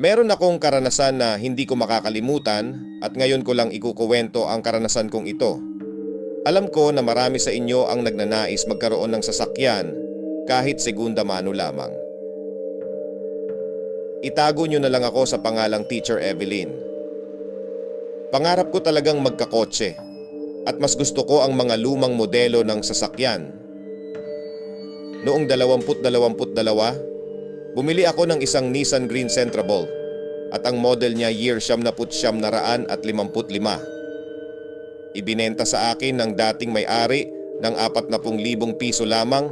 Meron akong karanasan na hindi ko makakalimutan at ngayon ko lang ikukuwento ang karanasan kong ito. Alam ko na marami sa inyo ang nagnanais magkaroon ng sasakyan kahit segunda mano lamang. Itago nyo na lang ako sa pangalang Teacher Evelyn. Pangarap ko talagang magkakotse at mas gusto ko ang mga lumang modelo ng sasakyan. Noong 2022, bumili ako ng isang Nissan Green Centrable at ang model niya year 1955. Ibinenta sa akin ng dating may-ari ng 40,000 piso lamang,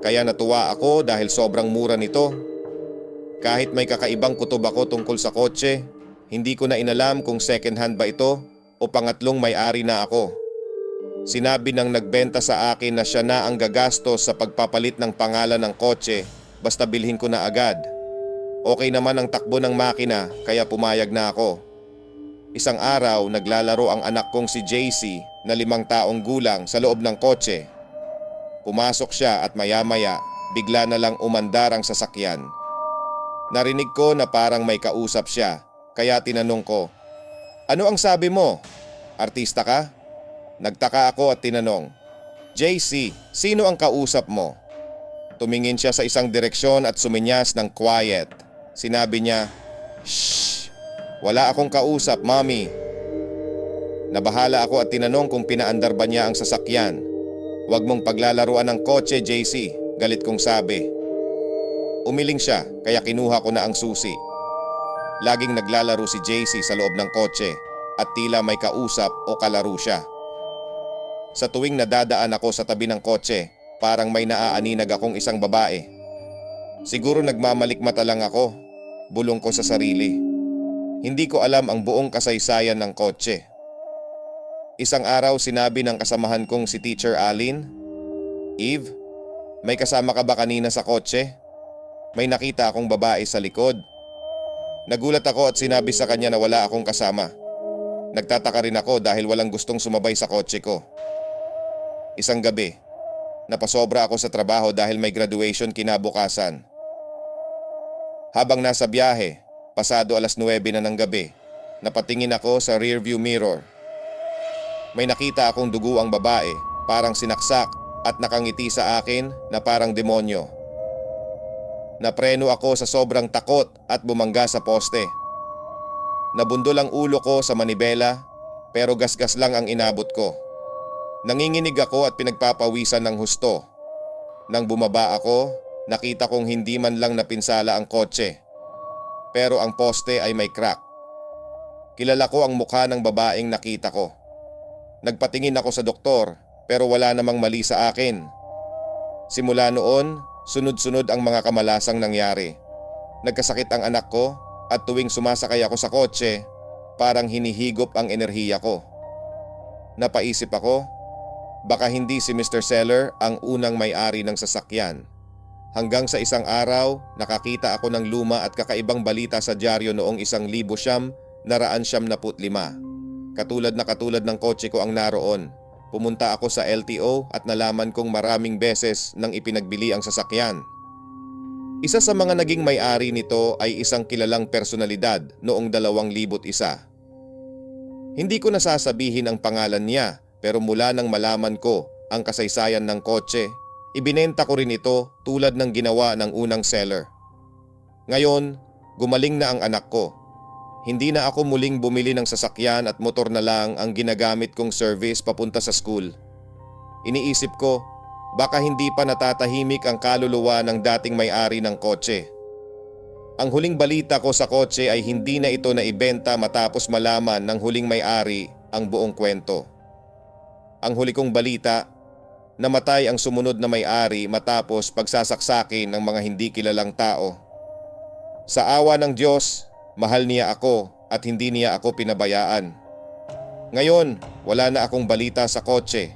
kaya natuwa ako dahil sobrang mura nito. Kahit may kakaibang kutob ako tungkol sa kotse, hindi ko na inalam kung second hand ba ito o pangatlong may-ari na ako. Sinabi ng nagbenta sa akin na siya na ang gagastos sa pagpapalit ng pangalan ng kotse basta bilhin ko na agad. Okay naman ang takbo ng makina kaya pumayag na ako. Isang araw naglalaro ang anak kong si JC na 5 taong gulang sa loob ng kotse. Pumasok siya at maya-maya bigla na lang umandar ang sasakyan. Narinig ko na parang may kausap siya kaya tinanong ko, "Ano ang sabi mo? Artista ka?" Nagtaka ako at tinanong, "JC, sino ang kausap mo?" Tumingin siya sa isang direksyon at suminyas ng quiet. Sinabi niya, "Shh! Wala akong kausap, Mommy." Nabahala ako at tinanong kung pinaandar ba niya ang sasakyan. "Huwag mong paglalaruan ng kotse, JC," galit kong sabi. Umiling siya kaya kinuha ko na ang susi. Laging naglalaro si JC sa loob ng kotse at tila may kausap o kalaro siya. Sa tuwing nadadaan ako sa tabi ng kotse, parang may naaaninag akong isang babae. Siguro nagmamalikmata lang ako, bulong ko sa sarili. Hindi ko alam ang buong kasaysayan ng kotse. Isang araw sinabi ng kasamahan kong si Teacher Alin, "Eve, may kasama ka ba kanina sa kotse? May nakita akong babae sa likod." Nagulat ako at sinabi sa kanya na wala akong kasama. Nagtataka rin ako dahil walang gustong sumabay sa kotse ko. Isang gabi, napasobra ako sa trabaho dahil may graduation kinabukasan. Habang nasa biyahe, pasado 9:00 na ng gabi, napatingin ako sa rearview mirror. May nakita akong duguang babae, parang sinaksak at nakangiti sa akin na parang demonyo. Napreno ako sa sobrang takot at bumangga sa poste. Nabundol ang ulo ko sa manibela pero gasgas lang ang inabot ko. Nanginginig ako at pinagpapawisan ng husto. Nang bumaba ako, nakita kong hindi man lang napinsala ang kotse. Pero ang poste ay may crack. Kilala ko ang mukha ng babaeng nakita ko. Nagpatingin ako sa doktor pero wala namang mali sa akin. Simula noon, sunod-sunod ang mga kamalasang nangyari. Nagkasakit ang anak ko at tuwing sumasakay ako sa kotse, parang hinihigop ang enerhiya ko. Napaisip ako, baka hindi si Mr. Seller ang unang may-ari ng sasakyan. Hanggang sa isang araw, nakakita ako ng luma at kakaibang balita sa dyaryo noong 1995. Katulad ng kotse ko ang naroon. Pumunta ako sa LTO at nalaman kong maraming beses nang ipinagbili ang sasakyan. Isa sa mga naging may-ari nito ay isang kilalang personalidad noong 2001. Hindi ko nasasabihin ang pangalan niya pero mula nang malaman ko ang kasaysayan ng kotse, ibinenta ko rin ito tulad ng ginawa ng unang seller. Ngayon, gumaling na ang anak ko. Hindi na ako muling bumili ng sasakyan at motor na lang ang ginagamit kong service papunta sa school. Iniisip ko, baka hindi pa natatahimik ang kaluluwa ng dating may-ari ng kotse. Ang huling balita ko sa kotse ay hindi na ito naibenta matapos malaman ng huling may-ari ang buong kwento. Ang huli kong balita, namatay ang sumunod na may-ari matapos pagsasaksakin ng mga hindi kilalang tao. Sa awa ng Diyos, mahal niya ako at hindi niya ako pinabayaan. Ngayon, wala na akong balita sa kotse